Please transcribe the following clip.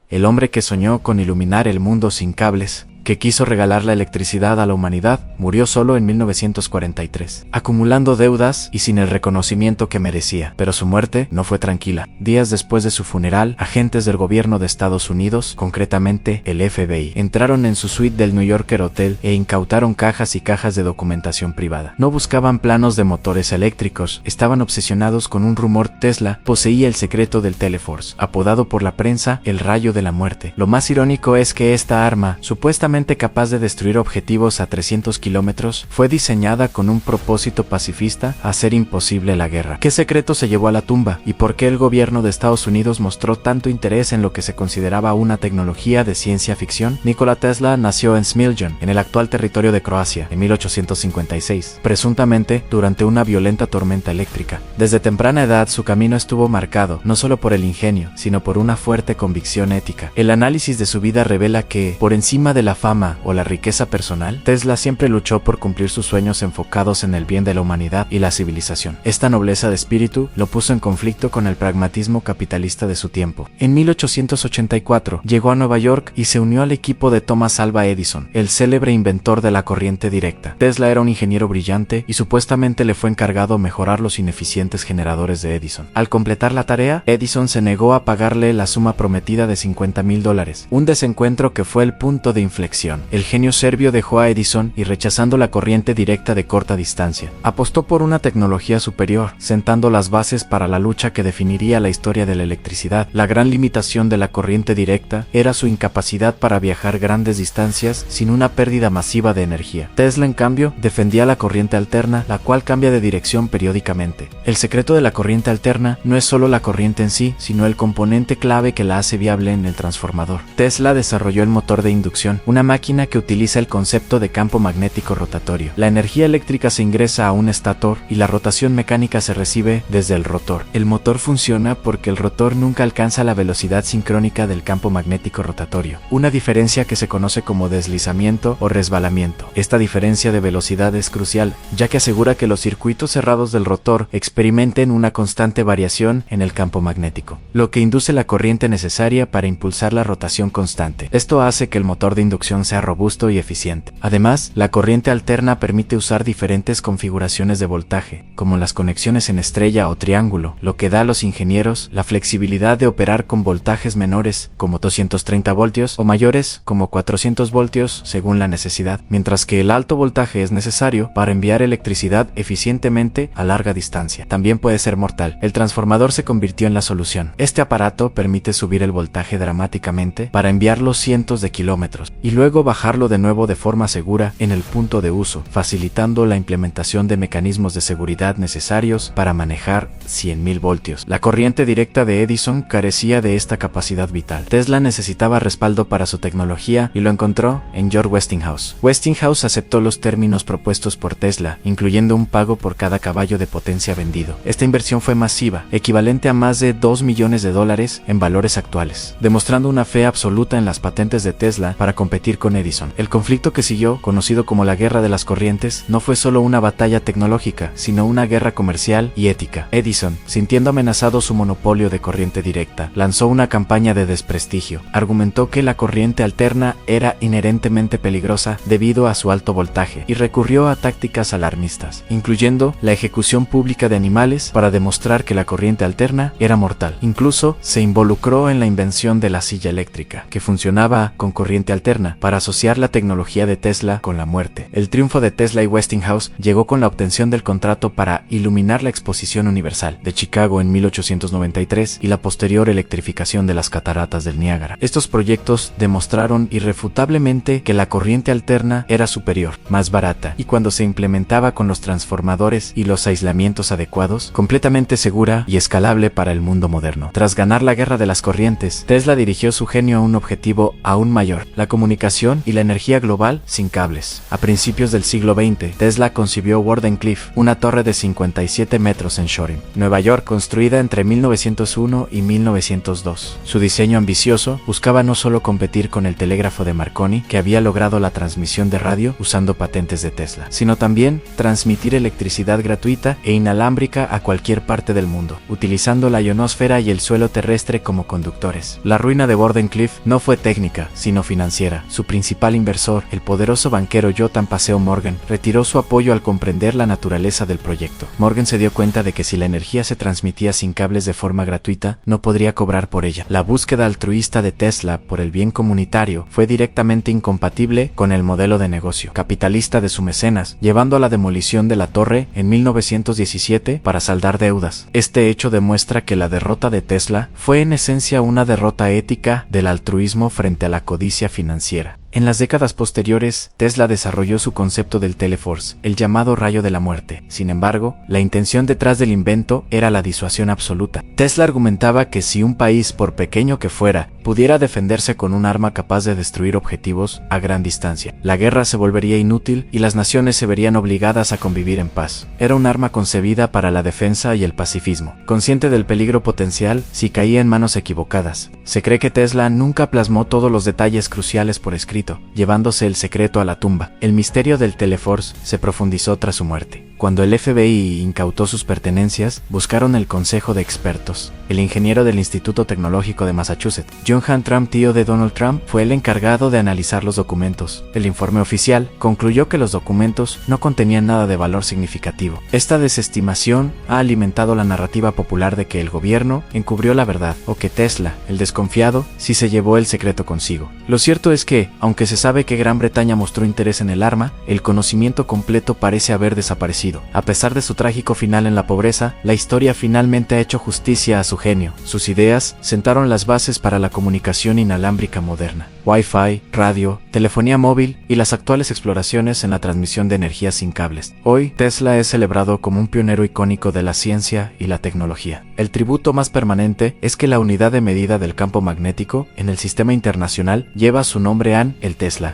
el hombre que soñó con iluminar el mundo sin cables, que quiso regalar la electricidad a la humanidad, murió solo en 1943, acumulando deudas y sin el reconocimiento que merecía. Pero su muerte no fue tranquila. Días después de su funeral, agentes del gobierno de Estados Unidos, concretamente el FBI, entraron en su suite del New Yorker Hotel e incautaron cajas y cajas de documentación privada. No buscaban planos de motores eléctricos, estaban obsesionados con un rumor. Tesla poseía el secreto del Teleforce, apodado por la prensa el rayo de la muerte. Lo más irónico es que esta arma, supuestamente capaz de destruir objetivos a 300 kilómetros, fue diseñada con un propósito pacifista: hacer imposible la guerra. ¿Qué secreto se llevó a la tumba? ¿Y por qué el gobierno de Estados Unidos mostró tanto interés en lo que se consideraba una tecnología de ciencia ficción? Nikola Tesla nació en Smiljan, en el actual territorio de Croacia, en 1856, presuntamente durante una violenta tormenta eléctrica. Desde temprana edad su camino estuvo marcado no solo por el ingenio, sino por una fuerte convicción ética. El análisis de su vida revela que, por encima de la fama o la riqueza personal, Tesla siempre luchó por cumplir sus sueños enfocados en el bien de la humanidad y la civilización. Esta nobleza de espíritu lo puso en conflicto con el pragmatismo capitalista de su tiempo. En 1884 llegó a Nueva York y se unió al equipo de Thomas Alva Edison, el célebre inventor de la corriente directa. Tesla era un ingeniero brillante y supuestamente le fue encargado mejorar los ineficientes generadores de Edison. Al completar la tarea, Edison se negó a pagarle la suma prometida de $50,000, un desencuentro que fue el punto de inflexión. El genio serbio dejó a Edison y, rechazando la corriente directa de corta distancia, apostó por una tecnología superior, sentando las bases para la lucha que definiría la historia de la electricidad. La gran limitación de la corriente directa era su incapacidad para viajar grandes distancias sin una pérdida masiva de energía. Tesla, en cambio, defendía la corriente alterna, la cual cambia de dirección periódicamente. El secreto de la corriente alterna no es solo la corriente en sí, sino el componente clave que la hace viable en el transformador. Tesla desarrolló el motor de inducción, una máquina que utiliza el concepto de campo magnético rotatorio. La energía eléctrica se ingresa a un estator y la rotación mecánica se recibe desde el rotor. El motor funciona porque el rotor nunca alcanza la velocidad sincrónica del campo magnético rotatorio, una diferencia que se conoce como deslizamiento o resbalamiento. Esta diferencia de velocidad es crucial, ya que asegura que los circuitos cerrados del rotor experimenten una constante variación en el campo magnético, lo que induce la corriente necesaria para impulsar la rotación constante. Esto hace que el motor de inducción sea robusto y eficiente. Además, la corriente alterna permite usar diferentes configuraciones de voltaje, como las conexiones en estrella o triángulo, lo que da a los ingenieros la flexibilidad de operar con voltajes menores, como 230 voltios, o mayores, como 400 voltios, según la necesidad, mientras que el alto voltaje es necesario para enviar electricidad eficientemente a larga distancia. También puede ser mortal. El transformador se convirtió en la solución. Este aparato permite subir el voltaje dramáticamente para enviarlo cientos de kilómetros, y luego bajarlo de nuevo de forma segura en el punto de uso, facilitando la implementación de mecanismos de seguridad necesarios para manejar 100.000 voltios. La corriente directa de Edison carecía de esta capacidad vital. Tesla necesitaba respaldo para su tecnología y lo encontró en George Westinghouse. Westinghouse aceptó los términos propuestos por Tesla, incluyendo un pago por cada caballo de potencia vendido. Esta inversión fue masiva, equivalente a más de $2 millones en valores actuales, demostrando una fe absoluta en las patentes de Tesla para competir con Edison. El conflicto que siguió, conocido como la Guerra de las Corrientes, no fue solo una batalla tecnológica, sino una guerra comercial y ética. Edison, sintiendo amenazado su monopolio de corriente directa, lanzó una campaña de desprestigio. Argumentó que la corriente alterna era inherentemente peligrosa debido a su alto voltaje y recurrió a tácticas alarmistas, incluyendo la ejecución pública de animales para demostrar que la corriente alterna era mortal. Incluso se involucró en la invención de la silla eléctrica, que funcionaba con corriente alterna, para asociar la tecnología de Tesla con la muerte. El triunfo de Tesla y Westinghouse llegó con la obtención del contrato para iluminar la Exposición Universal de Chicago en 1893 y la posterior electrificación de las cataratas del Niágara. Estos proyectos demostraron irrefutablemente que la corriente alterna era superior, más barata y, cuando se implementaba con los transformadores y los aislamientos adecuados, completamente segura y escalable para el mundo moderno. Tras ganar la guerra de las corrientes, Tesla dirigió su genio a un objetivo aún mayor: la comunicación comunicación y la energía global sin cables. A principios del siglo XX, Tesla concibió Wardenclyffe, una torre de 57 metros en Shoreham, Nueva York, construida entre 1901 y 1902. Su diseño ambicioso buscaba no solo competir con el telégrafo de Marconi, que había logrado la transmisión de radio usando patentes de Tesla, sino también transmitir electricidad gratuita e inalámbrica a cualquier parte del mundo, utilizando la ionosfera y el suelo terrestre como conductores. La ruina de Wardenclyffe no fue técnica, sino financiera. Su principal inversor, el poderoso banquero Jotham Paseo Morgan, retiró su apoyo al comprender la naturaleza del proyecto. Morgan se dio cuenta de que si la energía se transmitía sin cables de forma gratuita, no podría cobrar por ella. La búsqueda altruista de Tesla por el bien comunitario fue directamente incompatible con el modelo de negocio capitalista de su mecenas, llevando a la demolición de la torre en 1917 para saldar deudas. Este hecho demuestra que la derrota de Tesla fue en esencia una derrota ética del altruismo frente a la codicia financiera. En las décadas posteriores, Tesla desarrolló su concepto del Teleforce, el llamado rayo de la muerte. Sin embargo, la intención detrás del invento era la disuasión absoluta. Tesla argumentaba que si un país, por pequeño que fuera, pudiera defenderse con un arma capaz de destruir objetivos a gran distancia, la guerra se volvería inútil y las naciones se verían obligadas a convivir en paz. Era un arma concebida para la defensa y el pacifismo, consciente del peligro potencial si caía en manos equivocadas. Se cree que Tesla nunca plasmó todos los detalles cruciales por escrito, llevándose el secreto a la tumba. El misterio del Teleforce se profundizó tras su muerte. Cuando el FBI incautó sus pertenencias, buscaron el consejo de expertos. El ingeniero del Instituto Tecnológico de Massachusetts, John Hunt Trump, tío de Donald Trump, fue el encargado de analizar los documentos. El informe oficial concluyó que los documentos no contenían nada de valor significativo. Esta desestimación ha alimentado la narrativa popular de que el gobierno encubrió la verdad, o que Tesla, el desconfiado, sí se llevó el secreto consigo. Lo cierto es que, aunque se sabe que Gran Bretaña mostró interés en el arma, el conocimiento completo parece haber desaparecido. A pesar de su trágico final en la pobreza, la historia finalmente ha hecho justicia a su genio. Sus ideas sentaron las bases para la comunicación inalámbrica moderna. Wi-Fi, radio, telefonía móvil y las actuales exploraciones en la transmisión de energía sin cables. Hoy, Tesla es celebrado como un pionero icónico de la ciencia y la tecnología. El tributo más permanente es que la unidad de medida del campo magnético en el sistema internacional lleva su nombre el Tesla.